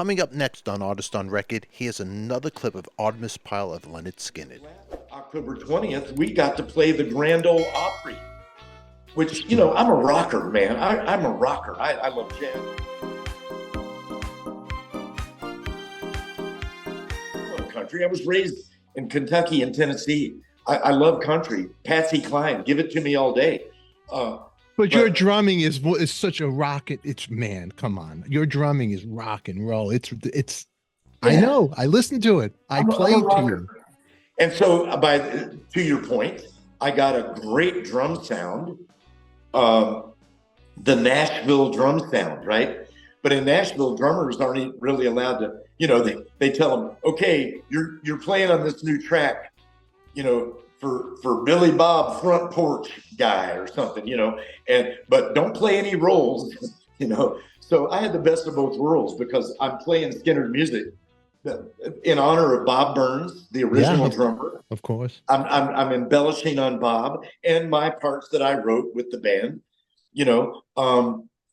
Coming up next on Artist on Record, here's another clip of Artimus Pyle of LYNYRD SKYNYRD. October 20th, we got to play the Grand Ole Opry, which, you know, I'm a rocker, man. I'm a rocker. I love jazz. I love country. I was raised in Kentucky and Tennessee. I love country. Patsy Cline, give it to me all day. But your drumming is such a rocket. It's, man, come on. Your drumming is rock and roll. It's. Yeah. I know. I listened to it. I played to you. And so, to your point, I got a great drum sound, the Nashville drum sound, right? But in Nashville, drummers aren't really allowed to. You know, they tell them, okay, you're playing on this new track, you know, for Billy Bob front porch guy or something, you know, but don't play any rolls, you know. So I had the best of both worlds because I'm playing Skynyrd music in honor of Bob Burns, the original drummer. Of course. I'm embellishing on Bob and my parts that I wrote with the band, you know.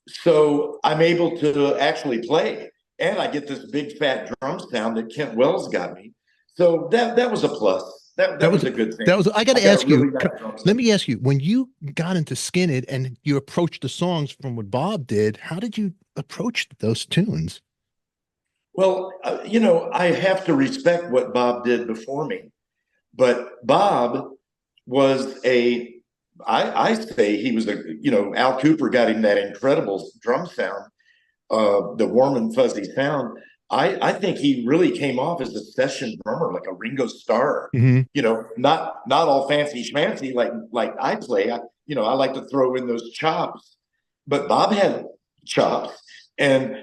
So I'm able to actually play, and I get this big fat drum sound that Kent Wells got me. So that was a plus. That was a good thing. I got to ask you, let me ask you, when you got into Skynyrd and you approached the songs from what Bob did, how did you approach those tunes? Well, you know, I have to respect what Bob did before me, but Bob was I say he was you know, Al Cooper got him that incredible drum sound, the warm and fuzzy sound. I think he really came off as a session drummer, like a Ringo Starr. Mm-hmm. You know, not all fancy schmancy like I play. You know, I like to throw in those chops, but Bob had chops, and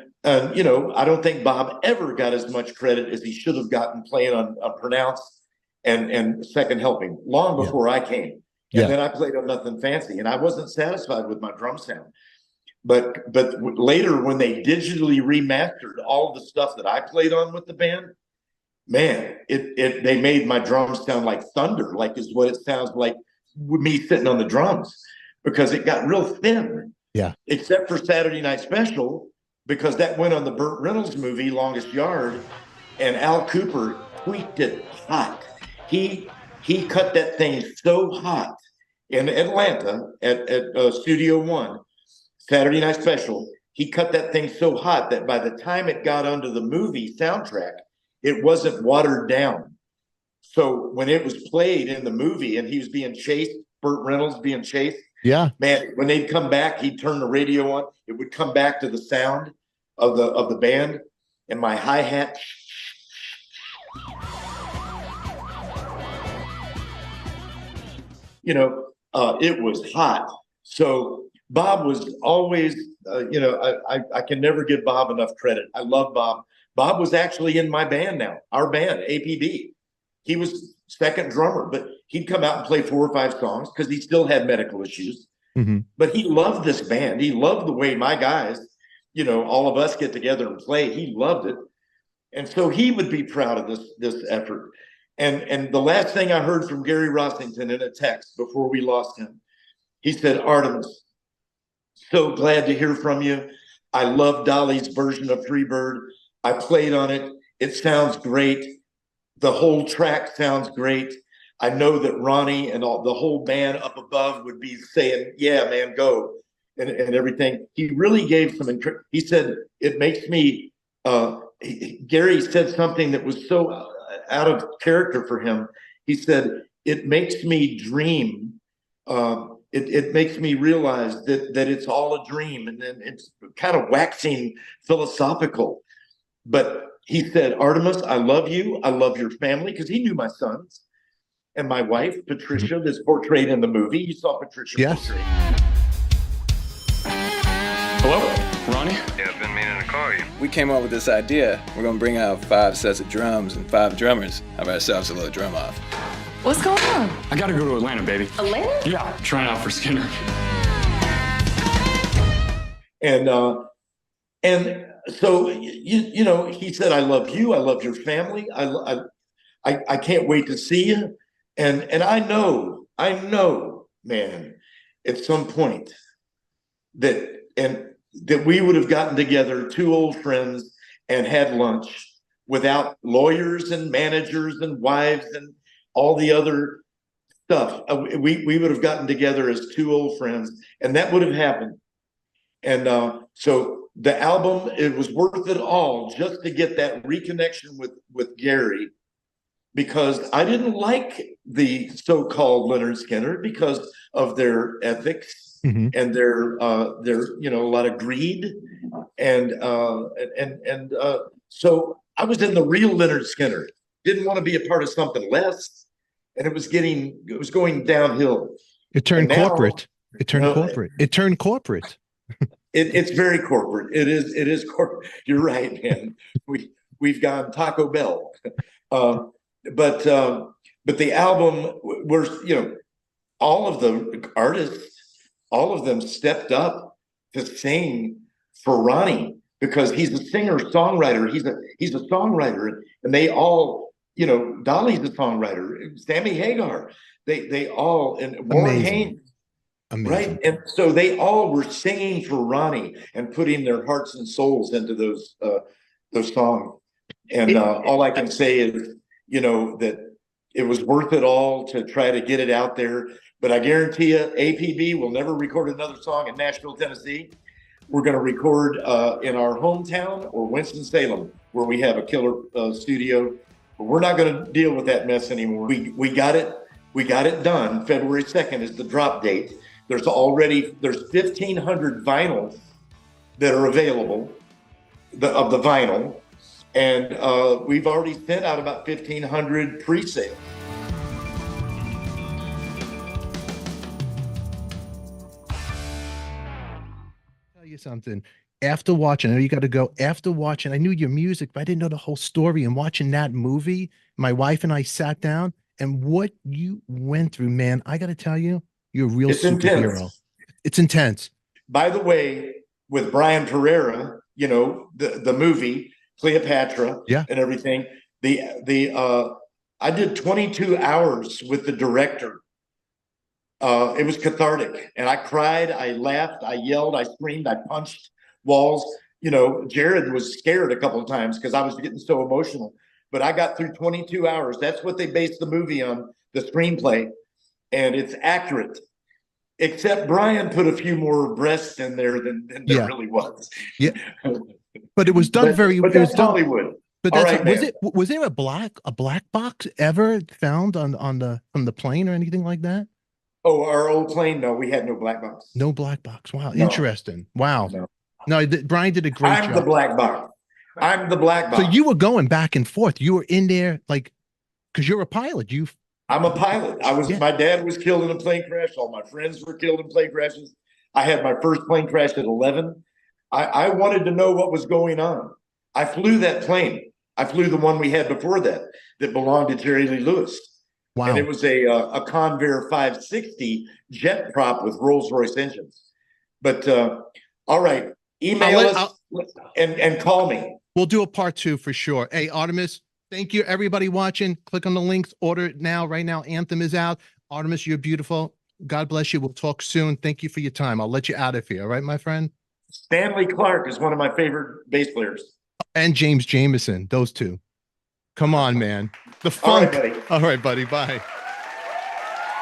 you know, I don't think Bob ever got as much credit as he should have gotten playing on Pronounced and Second Helping long before I came. And then I played on Nothing Fancy, and I wasn't satisfied with my drum sound. But later, when they digitally remastered all the stuff that I played on with the band, man, they made my drums sound like thunder, like is what it sounds like with me sitting on the drums, because it got real thin. Yeah. Except for Saturday Night Special, because that went on the Burt Reynolds movie Longest Yard, and Al Cooper tweaked it hot. He cut that thing so hot in Atlanta at Studio One. Saturday Night Special, he cut that thing so hot that by the time it got onto the movie soundtrack, it wasn't watered down. So when it was played in the movie and he was being chased, Burt Reynolds being chased, man, when they'd come back, he'd turn the radio on, it would come back to the sound of the band, and my hi-hat, you know, it was hot. So Bob was always, you know, I can never give Bob enough credit. I love Bob. Bob was actually in my band now, our band, APB. He was second drummer, but he'd come out and play 4 or 5 songs because he still had medical issues. Mm-hmm. But he loved this band. He loved the way my guys, you know, all of us get together and play. He loved it. And so he would be proud of this effort. And the last thing I heard from Gary Rossington in a text before we lost him, he said, Artemis, so glad to hear from you. I love Dolly's version of Freebird. I played on it. It sounds great. The whole track sounds great. I know that Ronnie and the whole band up above would be saying, yeah, man, go, and everything. He really gave some, he said, it makes me, Gary said something that was so out of character for him. He said, it makes me dream. It makes me realize that it's all a dream, and then it's kind of waxing philosophical. But he said, Artemis, I love you. I love your family, because he knew my sons and my wife, Patricia, that's portrayed in the movie. You saw Patricia portrayed. Hello, Ronnie? Yeah, I've been meaning to call you. We came up with this idea. We're gonna bring out 5 sets of drums and 5 drummers. Have ourselves a little drum off. What's going on? I gotta go to Atlanta, baby. Atlanta? Yeah, trying out for Skynyrd. And so you know, he said, I love you. I love your family. I can't wait to see you. And I know, man, at some point that we would have gotten together, 2 old friends, and had lunch without lawyers and managers and wives and all the other stuff. We would have gotten together as two old friends, and that would have happened. And so the album, it was worth it all just to get that reconnection with Gary, because I didn't like the so-called Lynyrd Skynyrd because of their ethics and their you know, a lot of greed and so I was in the real Lynyrd Skynyrd. Didn't want to be a part of something less, and it was going downhill. It turned corporate. It turned no, corporate. It turned corporate. It's very corporate. It is corporate. You're right, man. We've gone Taco Bell. But the album, we're, you know, all of the artists, all of them stepped up to sing for Ronnie, because he's a singer-songwriter. He's a songwriter, and they all, you know, Dolly's a songwriter, Sammy Hagar, they all, and Warren Haynes. Amazing. Right. And so they all were singing for Ronnie and putting their hearts and souls into those songs. And all I can say is, you know, that it was worth it all to try to get it out there. But I guarantee you, APB will never record another song in Nashville, Tennessee. We're going to record in our hometown or Winston-Salem, where we have a killer studio. But we're not going to deal with that mess anymore. We got it done. February 2nd is the drop date. There's 1,500 vinyls that are available of the vinyl. And we've already sent out about 1,500 pre-sales. Tell you something. After watching, I know you got to go. After watching, I knew your music, but I didn't know the whole story. And watching that movie, my wife and I sat down, and what you went through, man, I got to tell you, you're a real superhero. Intense. It's intense. By the way, with Brian Pereira, you know, the movie Cleopatra, and everything. I did 22 hours with the director. It was cathartic, and I cried, I laughed, I yelled, I screamed, I punched walls. You know, Jared was scared a couple of times because I was getting so emotional. But I got through 22 hours. That's what they based the movie on, the screenplay. And it's accurate, except Brian put a few more breasts in there than there really was. Yeah, but it was done very. But that's Hollywood. But that's was there a black box ever found on the plane or anything like that? Oh, our old plane? No, we had no black box. No black box. Wow, interesting. Wow. No, Brian did a great job. I'm the black box. I'm the black box. So you were going back and forth. You were in there, like, because you're a pilot. I'm a pilot. My dad was killed in a plane crash. All my friends were killed in plane crashes. I had my first plane crash at 11. I wanted to know what was going on. I flew that plane. I flew the one we had before that belonged to Jerry Lee Lewis. Wow. And it was a Convair 560 jet prop with Rolls-Royce engines. But all right, email us and call me. We'll do a part 2 for sure. Hey, Artimus, thank you, everybody watching. Click on the links. Order it now. Right now, Anthem is out. Artimus, you're beautiful. God bless you. We'll talk soon. Thank you for your time. I'll let you out of here. All right, my friend? Stanley Clark is one of my favorite bass players. And James Jameson, those two. Come on, man. The funk. All right, buddy. Bye.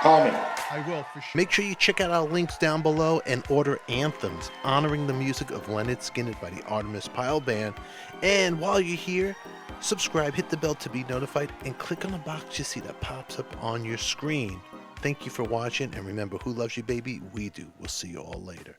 Call me. I will, for sure. Make sure you check out our links down below and order Anthems, honoring the music of LYNYRD SKYNYRD by the Artimus Pyle Band. And while you're here, subscribe, hit the bell to be notified, and click on the box you see that pops up on your screen. Thank you for watching, and remember, who loves you, baby? We do. We'll see you all later.